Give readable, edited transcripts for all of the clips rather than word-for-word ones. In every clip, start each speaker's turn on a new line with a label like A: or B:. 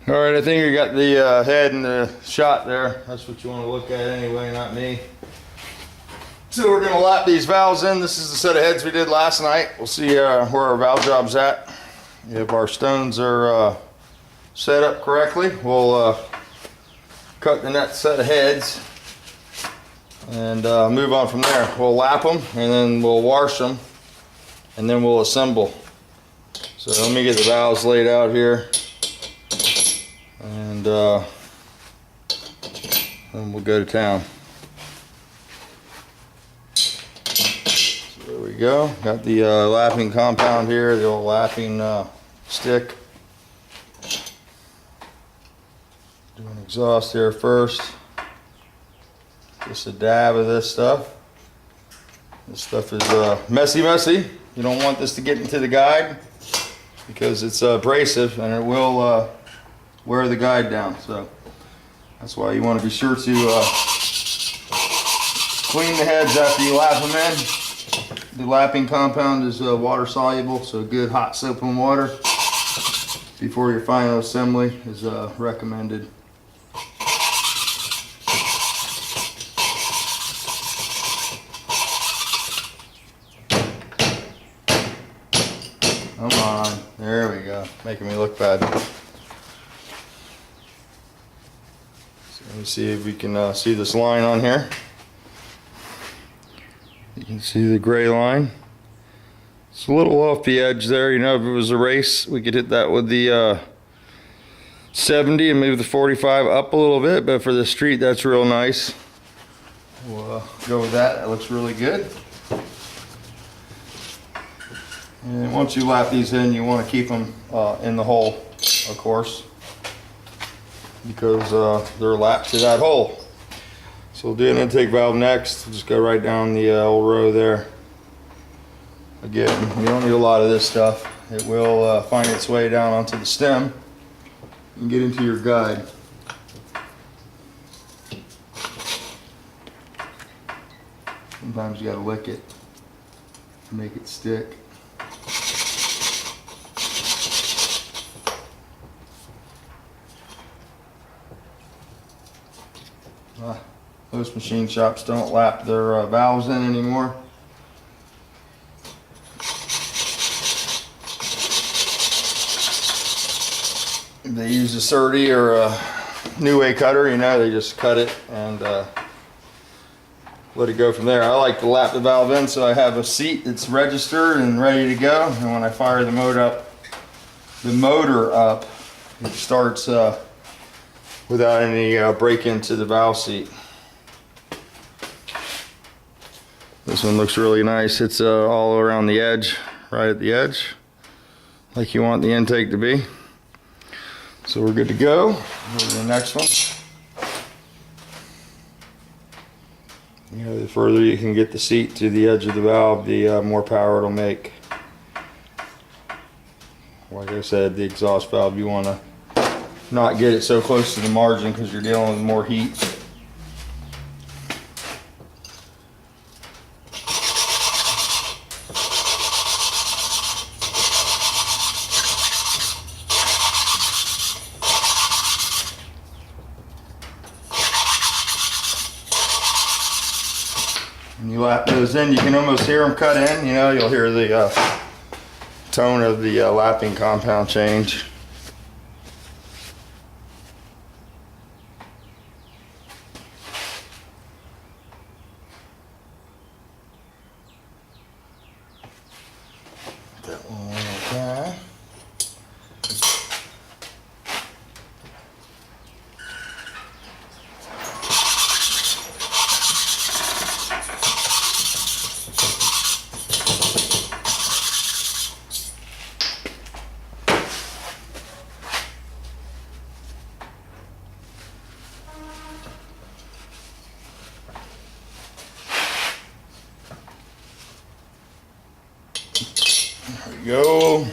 A: All right, I think you got the head and the shot there. That's what you want to look at anyway, not me. So we're going to lap these valves in. This is the set of heads we did last night. We'll see where our valve job's at. If our stones are set up correctly, we'll cut the next set of heads and move on from there. We'll lap them and then we'll wash them and then we'll assemble. So let me get the valves laid out here. And then we'll go to town. So there we go. Got the lapping compound here, the old lapping stick. Do an exhaust here first. Just a dab of this stuff. This stuff is messy. You don't want this to get into the guide because it's abrasive and it will wear the guide down. So that's why you want to be sure to clean the heads after you lap them in. The lapping compound is water soluble, so good hot soap and water before your final assembly is recommended. Come on, there we go, making me look bad. Let me see if we can see this line on here. You can see the gray line. It's a little off the edge there. You know, if it was a race, we could hit that with the 70 and move the 45 up a little bit. But for the street, that's real nice. We'll go with that. That looks really good. And once you lap these in, you want to keep them in the hole, of course, because they're lapped to that hole. So we'll do an intake valve next. We'll just go right down the old row there. Again, you don't need a lot of this stuff. It will find its way down onto the stem and get into your guide. Sometimes you gotta lick it to make it stick. Most machine shops don't lap their valves in anymore. If they use a Surdy or a New Way cutter, you know, they just cut it and let it go from there. I like to lap the valve in so I have a seat that's registered and ready to go. And when I fire the motor up, it starts without any break into the valve seat. This one looks really nice. It's all around the edge, right at the edge, like you want the intake to be. So we're good to go. Go to the next one. You know, the further you can get the seat to the edge of the valve, the more power it'll make. Like I said, the exhaust valve, you want to not get it so close to the margin because you're dealing with more heat. When you lap those in, you can almost hear them cut in. You know, you'll hear the tone of the lapping compound change. That one okay. There we go.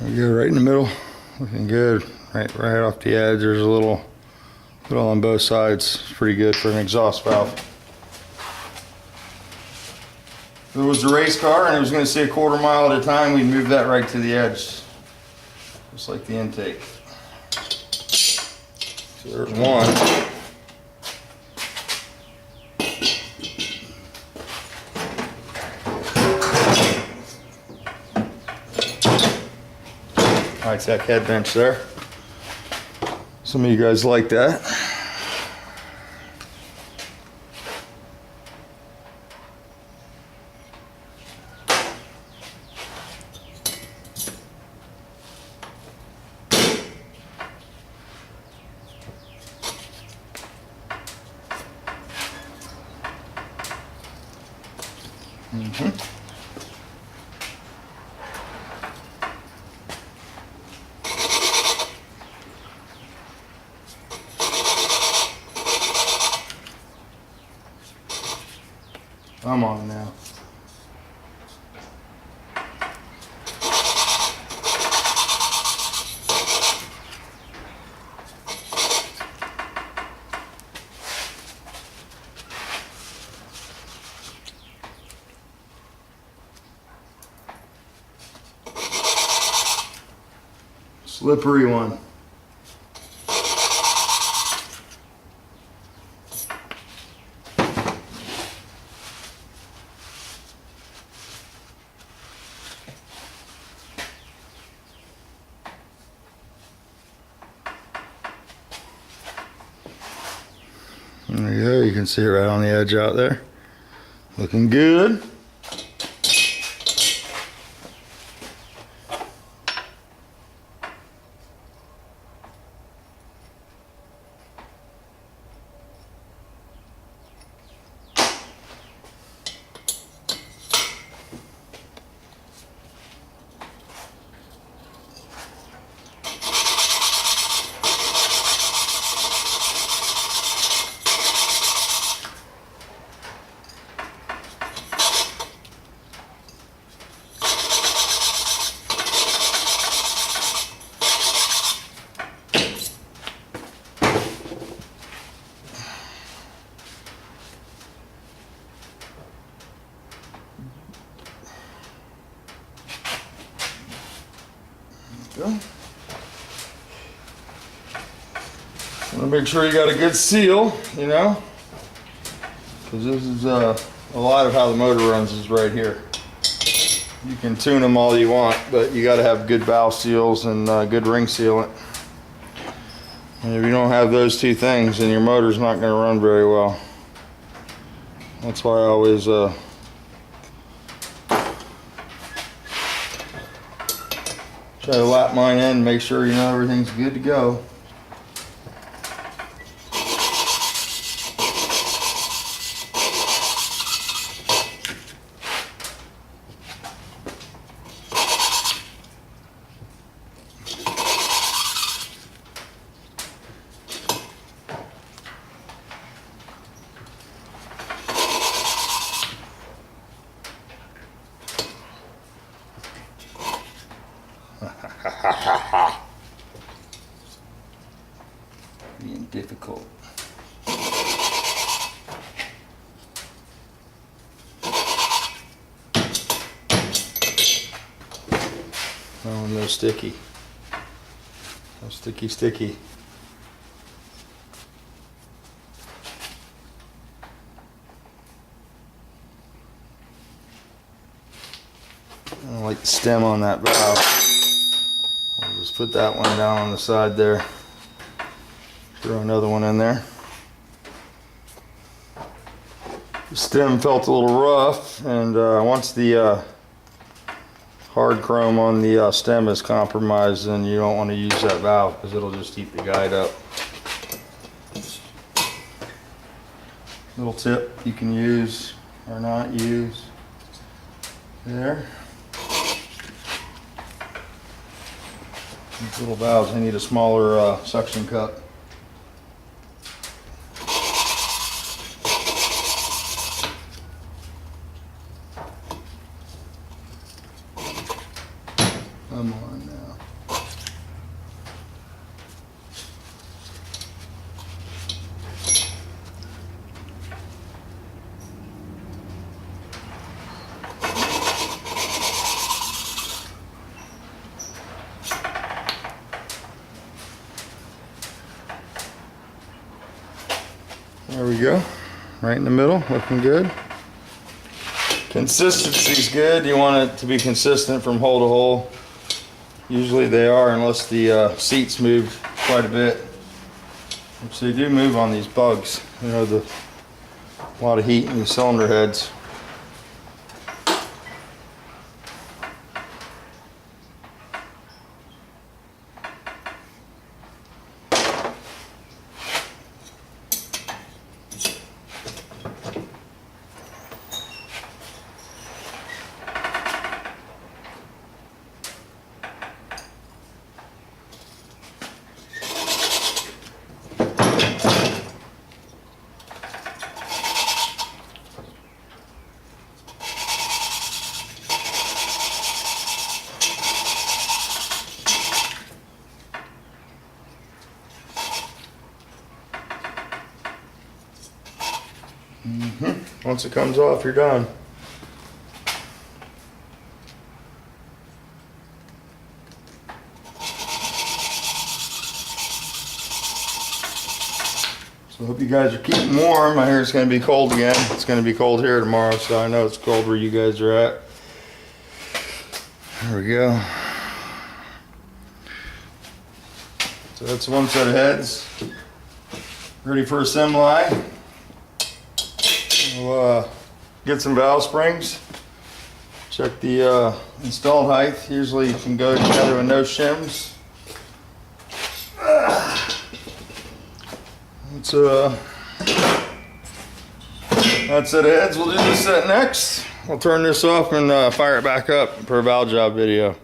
A: There we go, right in the middle, looking good. Right off the edge. There's a little on both sides. It's pretty good for an exhaust valve. If it was a race car and it was going to say a quarter mile at a time, we'd move that right to the edge, just like the intake. So there's one. High-tech head bench there. Some of you guys like that. I'm on now. Slippery one. There you go, you can see it right on the edge out there. Looking good. Want to make sure you got a good seal, you know, because this is a lot of how the motor runs is right here. You can tune them all you want, but you got to have good valve seals and good ring sealant. And if you don't have those two things, then your motor's not going to run very well. That's why I always try to lap mine in and make sure you know everything's good to go. Being difficult. Oh, no sticky. No sticky. I don't like the stem on that valve. I'll just put that one down on the side there. Throw another one in there. The stem felt a little rough, and once the hard chrome on the stem is compromised, then you don't want to use that valve because it'll just eat the guide up. Little tip you can use or not use there. These little valves, they need a smaller suction cup. Come on now. There we go. Right in the middle, looking good. Consistency's good. You want it to be consistent from hole to hole. Usually they are, unless the seats moved quite a bit. Which they do move on these bugs. You know, a lot of heat in the cylinder heads. Once it comes off, you're done. So I hope you guys are keeping warm. I hear it's going to be cold again. It's going to be cold here tomorrow, so I know it's cold where you guys are at. There we go. So that's one set of heads. Ready for assembly. We'll get some valve springs. Check the installed height. Usually you can go together with no shims. That's it, heads. We'll do this set next. I'll turn this off and fire it back up for a valve job video.